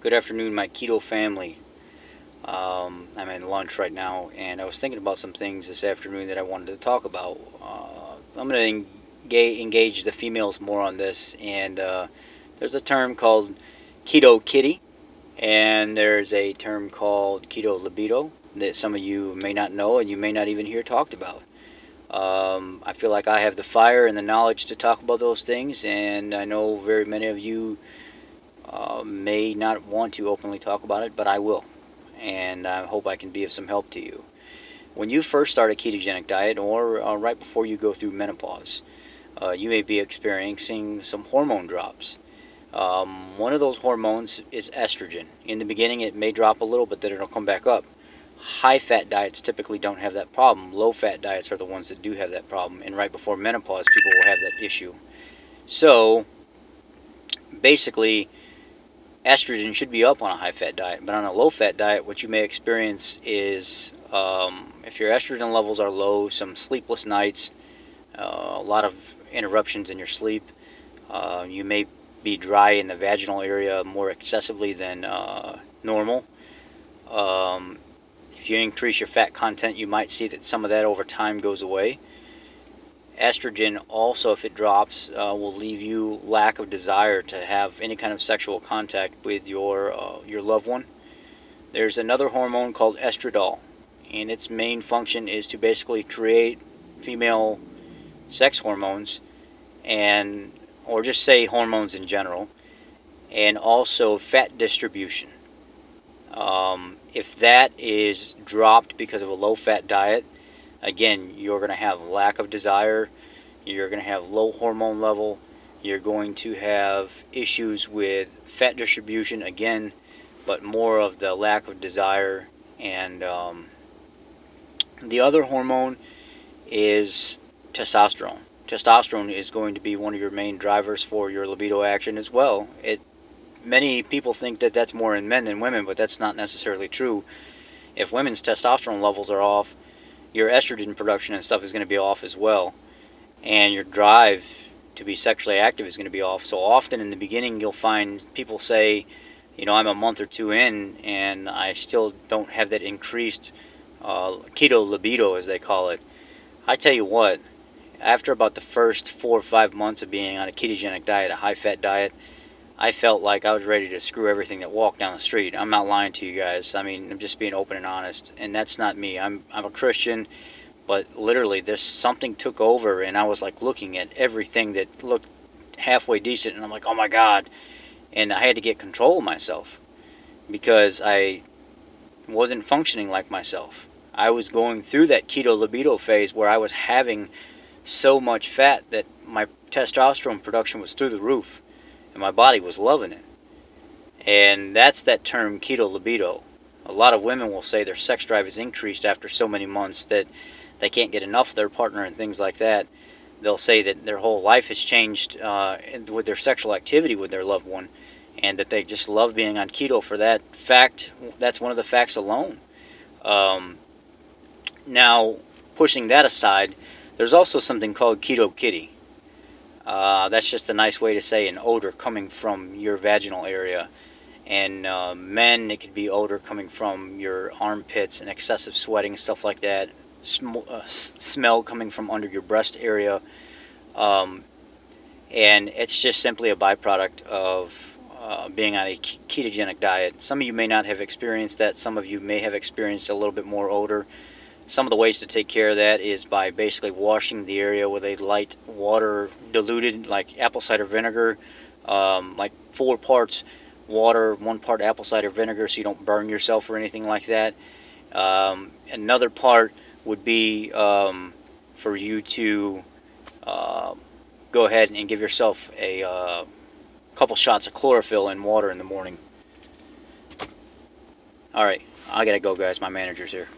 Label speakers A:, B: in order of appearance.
A: Good afternoon, my keto family. I'm at lunch right now, and I was thinking about some things this afternoon that I wanted to talk about. I'm going to engage the females more on this, and there's a term called keto kitty, and there's a term called keto libido that some of you may not know and you may not even hear talked about. I feel like I have the fire and the knowledge to talk about those things, and I know very many of you may not want to openly talk about it, but I will, and I hope I can be of some help to you. When you first start a ketogenic diet, or right before you go through menopause, you may be experiencing some hormone drops. One of those hormones is estrogen. In the beginning, it may drop a little, but then it'll come back up. High-fat diets typically don't have that problem. Low-fat diets are the ones that do have that problem, and right before menopause, people will have that issue. So, basically, estrogen should be up on a high-fat diet, but on a low-fat diet, what you may experience is, if your estrogen levels are low, some sleepless nights, a lot of interruptions in your sleep. You may be dry in the vaginal area more excessively than normal. If you increase your fat content, you might see that some of that over time goes away. Estrogen also, if it drops, will leave you lack of desire to have any kind of sexual contact with your loved one. There's another hormone called estradiol, and its main function is to basically create female sex hormones, or just say hormones in general, and also fat distribution. If that is dropped because of a low-fat diet, again, you're going to have lack of desire, you're going to have low hormone level, you're going to have issues with fat distribution again, but more of the lack of desire. And the other hormone is testosterone. Testosterone is going to be one of your main drivers for your libido action as well. Many people think that that's more in men than women, but that's not necessarily true. If women's testosterone levels are off, your estrogen production and stuff is going to be off as well, and your drive to be sexually active is going to be off. So often in the beginning, you'll find people say, I'm a month or two in, and I still don't have that increased keto libido, as they call it. I tell you what, after about the first 4 or 5 months of being on a ketogenic diet, a high-fat diet, I felt like I was ready to screw everything that walked down the street. I'm not lying to you guys. I mean, I'm just being open and honest, and that's not me. I'm a Christian, but literally something took over, and I was like looking at everything that looked halfway decent, and I'm like, oh my God. And I had to get control of myself because I wasn't functioning like myself. I was going through that keto libido phase where I was having so much fat that my testosterone production was through the roof, and my body was loving it. And that's that term, keto libido. A lot of women will say their sex drive is increased after so many months that they can't get enough of their partner and things like that. They'll say that their whole life has changed with their sexual activity with their loved one, and that they just love being on keto for that fact. That's one of the facts alone. Now, pushing that aside, there's also something called keto kitty. That's just a nice way to say an odor coming from your vaginal area. And men, it could be odor coming from your armpits and excessive sweating, stuff like that. Smell coming from under your breast area. And it's just simply a byproduct of being on a ketogenic diet. Some of you may not have experienced that. Some of you may have experienced a little bit more odor. Some of the ways to take care of that is by basically washing the area with a light water, diluted, like apple cider vinegar, like 4 parts water, 1 part apple cider vinegar, so you don't burn yourself or anything like that. Another part would be for you to go ahead and give yourself a couple shots of chlorophyll in water in the morning. All right, I gotta go, guys. My manager's here.